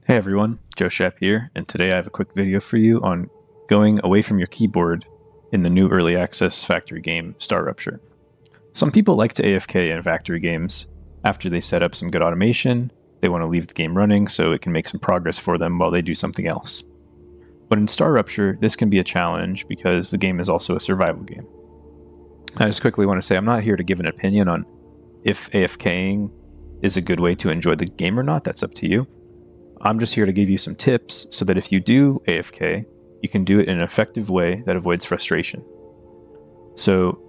Hey everyone, Joe Shep here, and today I have a quick video for you on going away from your keyboard in the new early access factory game, StarRupture. Some people like to AFK in factory games after they set up some good automation. They want to leave the game running so it can make some progress for them while they do something else. But in StarRupture, this can be a challenge because the game is also a survival game. I just quickly want to say I'm not here to give an opinion on if AFKing is a good way to enjoy the game or not. That's up to you. I'm just here to give you some tips so that if you do AFK, you can do it in an effective way that avoids frustration. So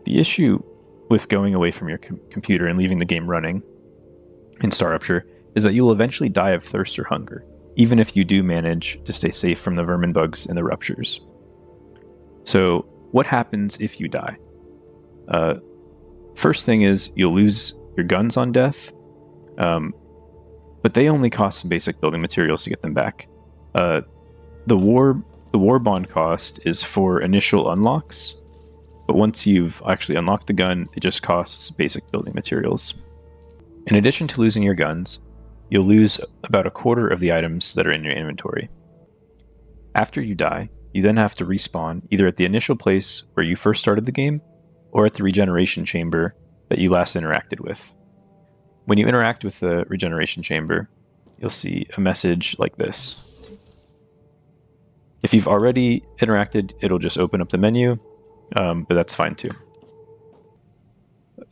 the issue with going away from your computer and leaving the game running in StarRupture is that you'll eventually die of thirst or hunger, even if you do manage to stay safe from the vermin bugs and the ruptures. So what happens if you die? First thing is you'll lose your guns on death, but they only cost some basic building materials to get them back. The war bond cost is for initial unlocks, but once you've actually unlocked the gun, it just costs basic building materials. In addition to losing your guns, you'll lose about a quarter of the items that are in your inventory. After you die, you then have to respawn either at the initial place where you first started the game, or at the regeneration chamber that you last interacted with. When you interact with the regeneration chamber, you'll see a message like this. If you've already interacted, it'll just open up the menu, but that's fine too.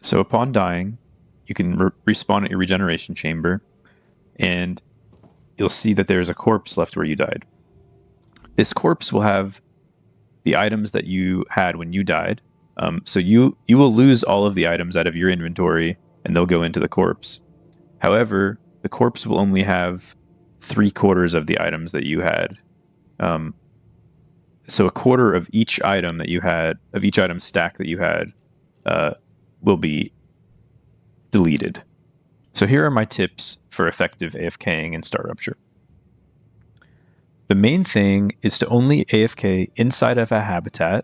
So upon dying, you can respawn at your regeneration chamber, and you'll see that there's a corpse left where you died. This corpse will have the items that you had when you died, so you will lose all of the items out of your inventory and they'll go into the corpse. However, the corpse will only have 3/4 of the items that you had. So a quarter of each item that you had, of each item stack that you had, will be deleted. So here are my tips for effective AFKing in StarRupture. The main thing is to only AFK inside of a habitat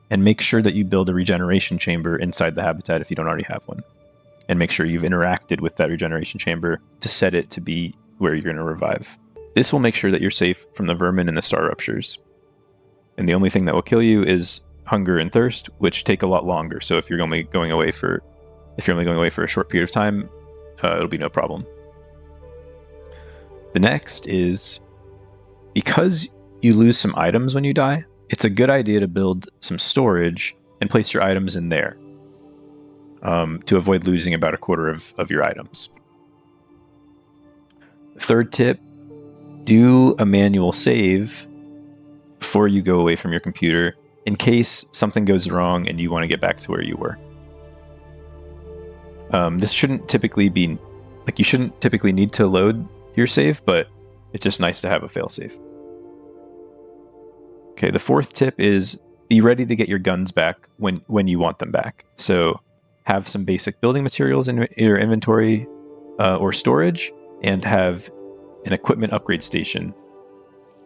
and make sure that you build a regeneration chamber inside the habitat if you don't already have one. And make sure you've interacted with that regeneration chamber to set it to be where you're going to revive. This will make sure that you're safe from the vermin and the StarRuptures. And the only thing that will kill you is hunger and thirst, which take a lot longer. So if you're only going away for a short period of time, it'll be no problem. The next is, because you lose some items when you die, it's a good idea to build some storage and place your items in there. To avoid losing about a quarter of your items. Third tip, do a manual save before you go away from your computer in case something goes wrong and you want to get back to where you were. This shouldn't typically be, you shouldn't typically need to load your save, but it's just nice to have a failsafe. Okay, the fourth tip is be ready to get your guns back when you want them back. So have some basic building materials in your inventory or storage, and have an equipment upgrade station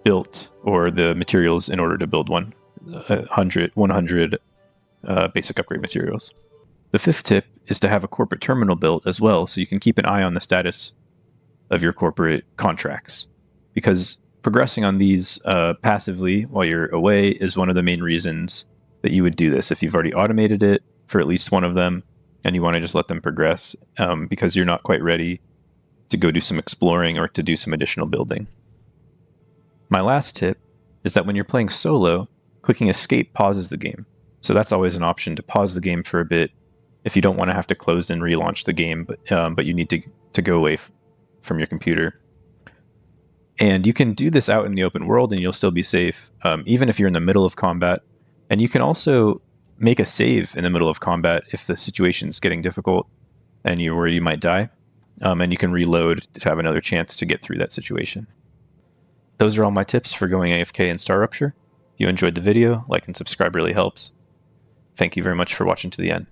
built, or the materials in order to build 100 basic upgrade materials. The fifth tip is to have a corporate terminal built as well, so you can keep an eye on the status of your corporate contracts, because progressing on these passively while you're away is one of the main reasons that you would do this. If you've already automated it for at least one of them, and you want to just let them progress because you're not quite ready to go do some exploring or to do some additional building. My last tip is that when you're playing solo, clicking escape pauses the game. So that's always an option, to pause the game for a bit if you don't want to have to close and relaunch the game, but you need to go away from your computer. And you can do this out in the open world and you'll still be safe, even if you're in the middle of combat. And you can also make a save in the middle of combat if the situation's getting difficult and you're worried you might die, and you can reload to have another chance to get through that situation. Those are all my tips for going AFK in StarRupture. If you enjoyed the video, like and subscribe really helps. Thank you very much for watching to the end.